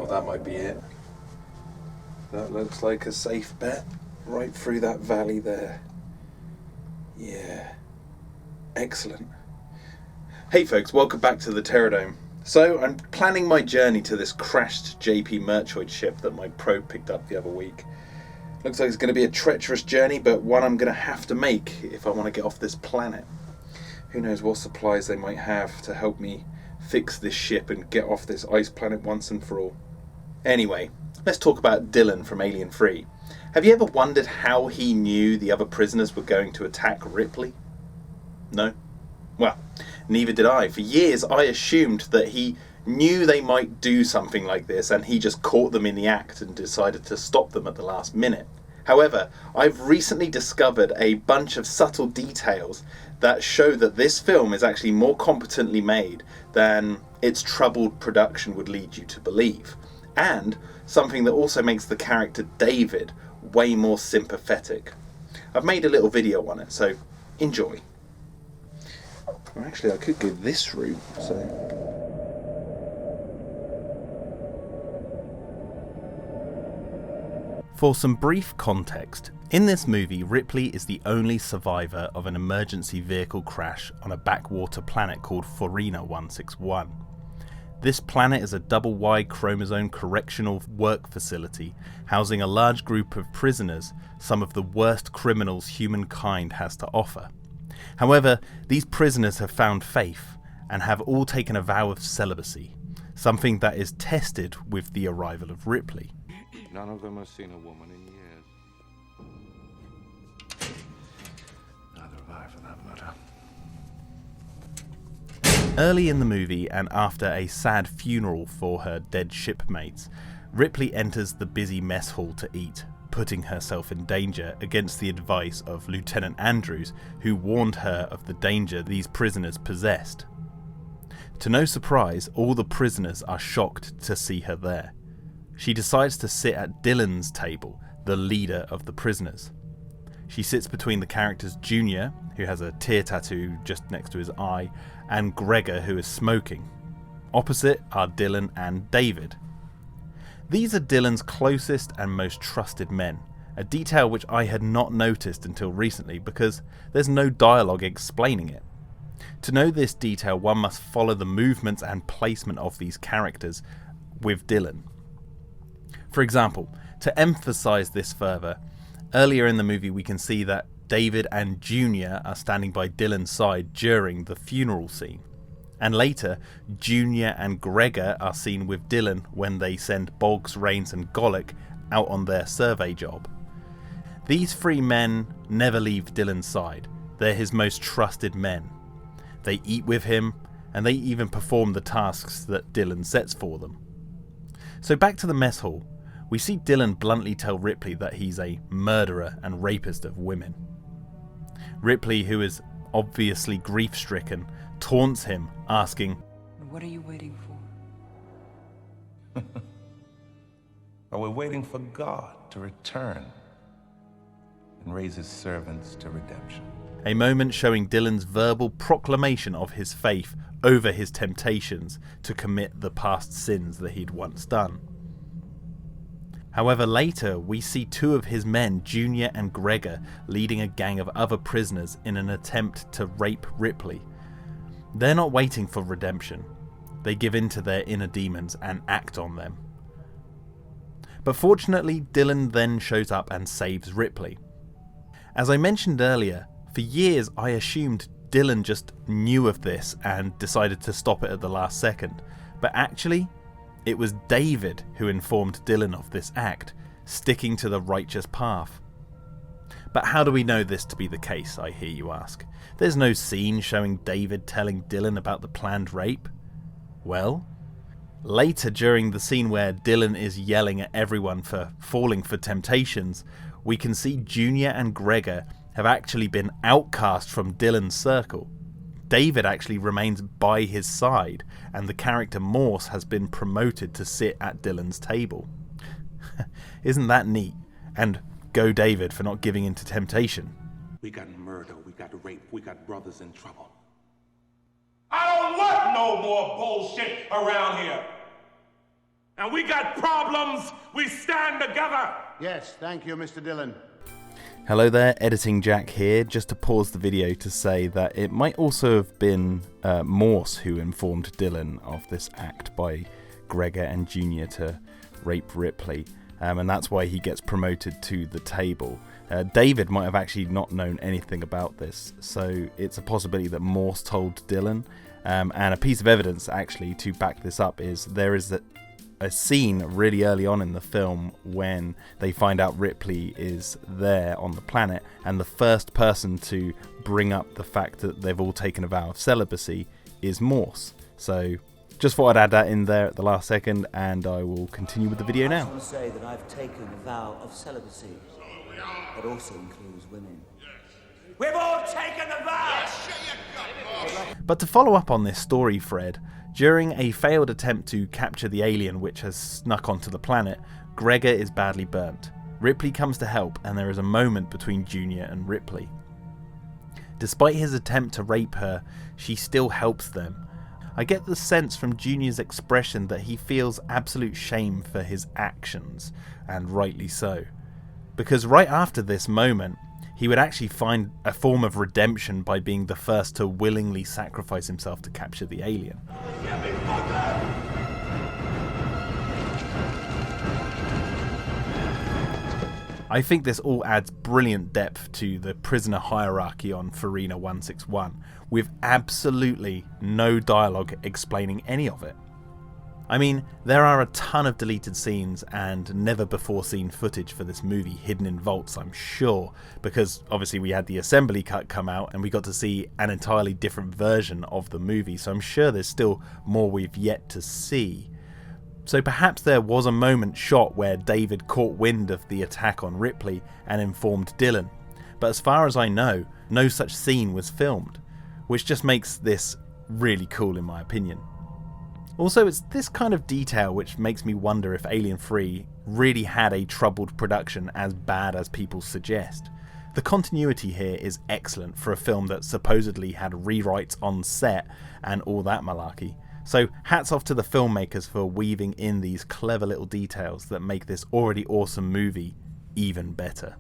that might be it. That looks like a safe bet. Right through that valley there. Yeah. Excellent. Hey folks, welcome back to the Terradome. So, I'm planning my journey to this crashed JP Murchioid ship that my probe picked up the other week. Looks like it's going to be a treacherous journey, but one I'm going to have to make if I want to get off this planet. Who knows what supplies they might have to help me fix this ship and get off this ice planet once and for all. Anyway, let's talk about Dylan from Alien 3. Have you ever wondered how he knew the other prisoners were going to attack Ripley? No? Well, neither did I. For years I assumed that he knew they might do something like this and he just caught them in the act and decided to stop them at the last minute. However, I've recently discovered a bunch of subtle details that show that this film is actually more competently made than its troubled production would lead you to believe. And something that also makes the character David way more sympathetic. I've made a little video on it, so enjoy. Well, actually, I could go this route, so... For some brief context, in this movie Ripley is the only survivor of an emergency vehicle crash on a backwater planet called Forina 161. This planet is a double-wide chromosome correctional work facility housing a large group of prisoners, some of the worst criminals humankind has to offer. However, these prisoners have found faith and have all taken a vow of celibacy, something that is tested with the arrival of Ripley. None of them have seen a woman in years. Neither have I, for that matter. Early in the movie, and after a sad funeral for her dead shipmates, Ripley enters the busy mess hall to eat, putting herself in danger against the advice of Lieutenant Andrews, who warned her of the danger these prisoners possessed. To no surprise, all the prisoners are shocked to see her there. She decides to sit at Dylan's table, the leader of the prisoners. She sits between the characters Junior, who has a tear tattoo just next to his eye, and Gregor, who is smoking. Opposite are Dylan and David. These are Dylan's closest and most trusted men, a detail which I had not noticed until recently because there's no dialogue explaining it. To know this detail, one must follow the movements and placement of these characters with Dylan. For example, to emphasise this further, earlier in the movie we can see that David and Junior are standing by Dylan's side during the funeral scene. And later, Junior and Gregor are seen with Dylan when they send Boggs, Rains and Gollick out on their survey job. These three men never leave Dylan's side. They're his most trusted men. They eat with him, and they even perform the tasks that Dylan sets for them. So back to the mess hall. We see Dylan bluntly tell Ripley that he's a murderer and rapist of women. Ripley, who is obviously grief-stricken, taunts him, asking, "What are you waiting for?" Are we waiting for God to return and raise his servants to redemption? A moment showing Dylan's verbal proclamation of his faith over his temptations to commit the past sins that he'd once done. However, later we see two of his men, Junior and Gregor, leading a gang of other prisoners in an attempt to rape Ripley. They're not waiting for redemption. They give in to their inner demons and act on them. But fortunately, Dylan then shows up and saves Ripley. As I mentioned earlier, for years I assumed Dylan just knew of this and decided to stop it at the last second, but actually it was David who informed Dylan of this act, sticking to the righteous path. But how do we know this to be the case, I hear you ask? There's no scene showing David telling Dylan about the planned rape. Well, later during the scene where Dylan is yelling at everyone for falling for temptations, we can see Junior and Gregor have actually been outcast from Dylan's circle. David actually remains by his side, and the character Morse has been promoted to sit at Dylan's table. Isn't that neat? And go David for not giving in to temptation. We got murder, we got rape, we got brothers in trouble. I don't want no more bullshit around here. And we got problems, we stand together. Yes, thank you, Mr. Dillon. Hello there, Editing Jack here, just to pause the video to say that it might also have been Morse who informed Dillon of this act by Gregor and Junior to rape Ripley, and that's why he gets promoted to the table. David might have actually not known anything about this, so it's a possibility that Morse told Dillon, and a piece of evidence actually to back this up is there is a scene really early on in the film when they find out Ripley is there on the planet, and the first person to bring up the fact that they've all taken a vow of celibacy is Morse. So just thought I'd add that in there at the last second, and I will continue with the video now. I want to say that I've taken a vow of celibacy. That also includes women. We've all taken a vow! But to follow up on this story thread, during a failed attempt to capture the alien which has snuck onto the planet, Gregor is badly burnt. Ripley comes to help, and there is a moment between Junior and Ripley. Despite his attempt to rape her, she still helps them. I get the sense from Junior's expression that he feels absolute shame for his actions, and rightly so. Because right after this moment, he would actually find a form of redemption by being the first to willingly sacrifice himself to capture the alien. I think this all adds brilliant depth to the prisoner hierarchy on Farina 161, with absolutely no dialogue explaining any of it. I mean, there are a ton of deleted scenes and never before seen footage for this movie hidden in vaults, I'm sure, because obviously we had the assembly cut come out and we got to see an entirely different version of the movie, so I'm sure there's still more we've yet to see. So perhaps there was a moment shot where David caught wind of the attack on Ripley and informed Dillon, but as far as I know, no such scene was filmed, which just makes this really cool in my opinion. Also, it's this kind of detail which makes me wonder if Alien 3 really had a troubled production as bad as people suggest. The continuity here is excellent for a film that supposedly had rewrites on set and all that malarkey. So hats off to the filmmakers for weaving in these clever little details that make this already awesome movie even better.